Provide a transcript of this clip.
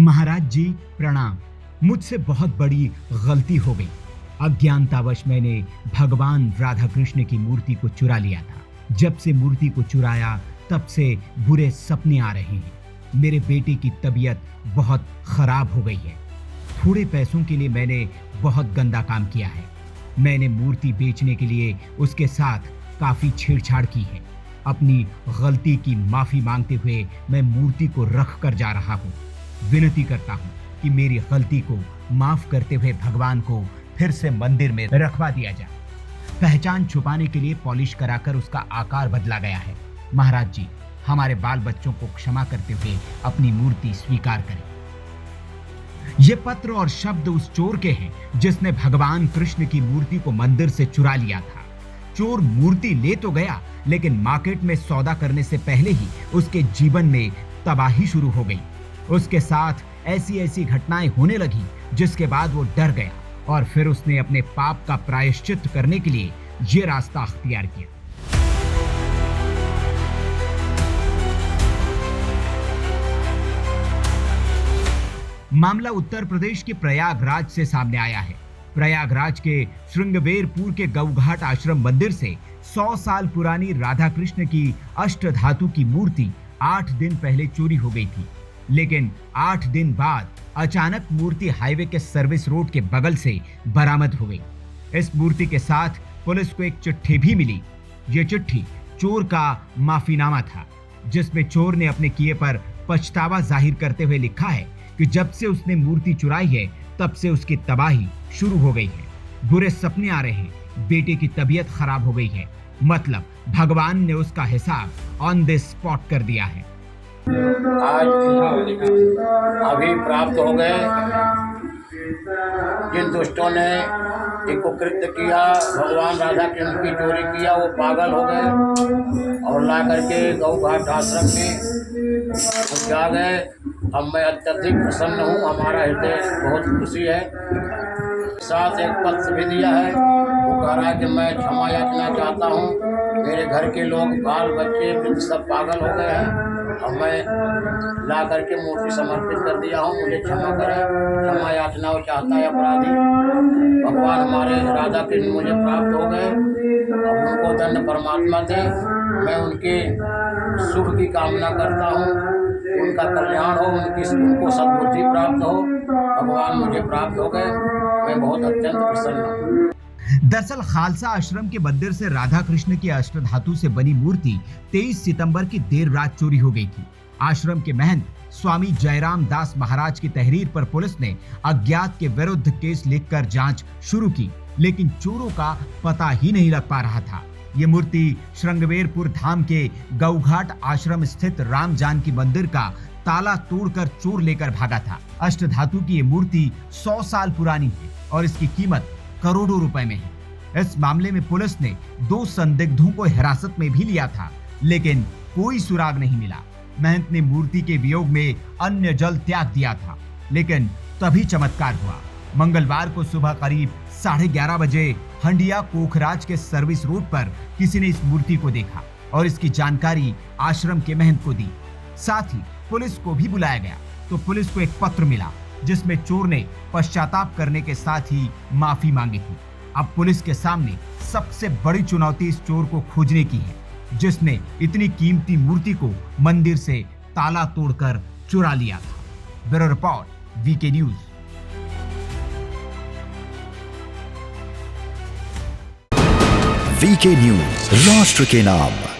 महाराज जी प्रणाम। मुझसे बहुत बड़ी गलती हो गई। अज्ञानतावश मैंने भगवान राधा कृष्ण की मूर्ति को चुरा लिया था। जब से मूर्ति को चुराया तब से बुरे सपने आ रहे हैं। मेरे बेटे की तबीयत बहुत खराब हो गई है। थोड़े पैसों के लिए मैंने बहुत गंदा काम किया है। मैंने मूर्ति बेचने के लिए उसके साथ काफी छेड़छाड़ की है। अपनी गलती की माफी मांगते हुए मैं मूर्ति को रख कर जा रहा हूँ। विनती करता हूँ कि मेरी गलती को माफ करते हुए भगवान को फिर से मंदिर में रखवा दिया जाए। पहचान छुपाने के लिए पॉलिश कराकर उसका आकार बदला गया है। महाराज जी, हमारे बाल बच्चों को क्षमा करते हुए अपनी मूर्ति स्वीकार करें। ये पत्र और शब्द उस चोर के हैं जिसने भगवान कृष्ण की मूर्ति को मंदिर से चुरा लिया था। चोर मूर्ति ले तो गया, लेकिन मार्केट में सौदा करने से पहले ही उसके जीवन में तबाही शुरू हो गई। उसके साथ ऐसी ऐसी घटनाएं होने लगी जिसके बाद वो डर गया और फिर उसने अपने पाप का प्रायश्चित करने के लिए ये रास्ता अख्तियार किया। मामला उत्तर प्रदेश के प्रयागराज से सामने आया है। प्रयागराज के श्रृंगवेरपुर के गौघाट आश्रम मंदिर से 100 साल पुरानी राधा कृष्ण की अष्टधातु की मूर्ति 8 दिन पहले चोरी हो गई थी, लेकिन 8 दिन बाद अचानक मूर्ति हाईवे के सर्विस रोड के बगल से बरामद हो गई। इस मूर्ति के साथ पुलिस को एक चिट्ठी भी मिली। ये चिट्ठी चोर का माफीनामा था, जिसमें चोर ने अपने किए पर पछतावा जाहिर करते हुए लिखा है कि जब से उसने मूर्ति चुराई है तब से उसकी तबाही शुरू हो गई है। बुरे सपने आ रहे हैं, बेटे की तबीयत खराब हो गई है। मतलब भगवान ने उसका हिसाब ऑन द स्पॉट कर दिया है। आज अभी प्राप्त हो गए। जिन दुष्टों ने ये कुकृत्य किया, भगवान राधा कृष्ण की चोरी किया, वो पागल हो गए और ला करके गौघाट आश्रम में पहुँचा गए। अब मैं अत्यधिक प्रसन्न हूँ, हमारा हृदय बहुत खुशी है। साथ एक पत्र भी दिया है, वो कह रहा है कि मैं क्षमा याचना चाहता हूँ। मेरे घर के लोग, बाल बच्चे वृद्ध सब पागल हो गए हैं और मैं ला करके मूर्ति समर्पित कर दिया हूँ। मुझे क्षमा करें, क्षमा याचना वो चाहता है अपराधी। भगवान हमारे राधा कृष्ण मुझे प्राप्त हो गए, अब उनको धन्य परमात्मा दे। मैं उनके सुख की कामना करता हूँ, उनका कल्याण हो, उनको सद्बुद्धि प्राप्त हो। भगवान मुझे प्राप्त हो गए, मैं बहुत अत्यंत प्रसन्न हूँ। दरअसल खालसा आश्रम के मंदिर से राधा कृष्ण की अष्टधातु से बनी मूर्ति 23 सितंबर की देर रात चोरी हो गई थी। आश्रम के महंत स्वामी जयराम दास महाराज की तहरीर पर पुलिस ने अज्ञात के विरुद्ध केस लिखकर जांच शुरू की, लेकिन चोरों का पता ही नहीं लग पा रहा था। ये मूर्ति श्रृंगवेरपुर धाम के गौघाट आश्रम स्थित राम जानकी मंदिर का ताला तोड़कर चोर लेकर भागा था। अष्टधातु की ये मूर्ति 100 साल पुरानी है और इसकी कीमत करोड़ों रुपए में है। इस मामले में पुलिस ने 2 संदिग्धों को हिरासत में भी लिया था, लेकिन कोई सुराग नहीं मिला। महंत ने मूर्ति के वियोग में अन्य जल त्याग दिया था, लेकिन तभी चमत्कार हुआ। मंगलवार को सुबह करीब 11:30 बजे हंडिया कोखराज के सर्विस रोड पर किसी ने इस मूर्ति को देखा और इसकी जानकारी आश्रम के महंत को दी। साथ ही पुलिस को भी बुलाया गया तो पुलिस को एक पत्र मिला जिसमें चोर ने पश्चाताप करने के साथ ही माफी मांगी थी। अब पुलिस के सामने सबसे बड़ी चुनौती इस चोर को खोजने की है, जिसने इतनी कीमती मूर्ति को मंदिर से ताला तोड़कर चुरा लिया था। Bureau report, VK news. VK news, राष्ट्र के नाम।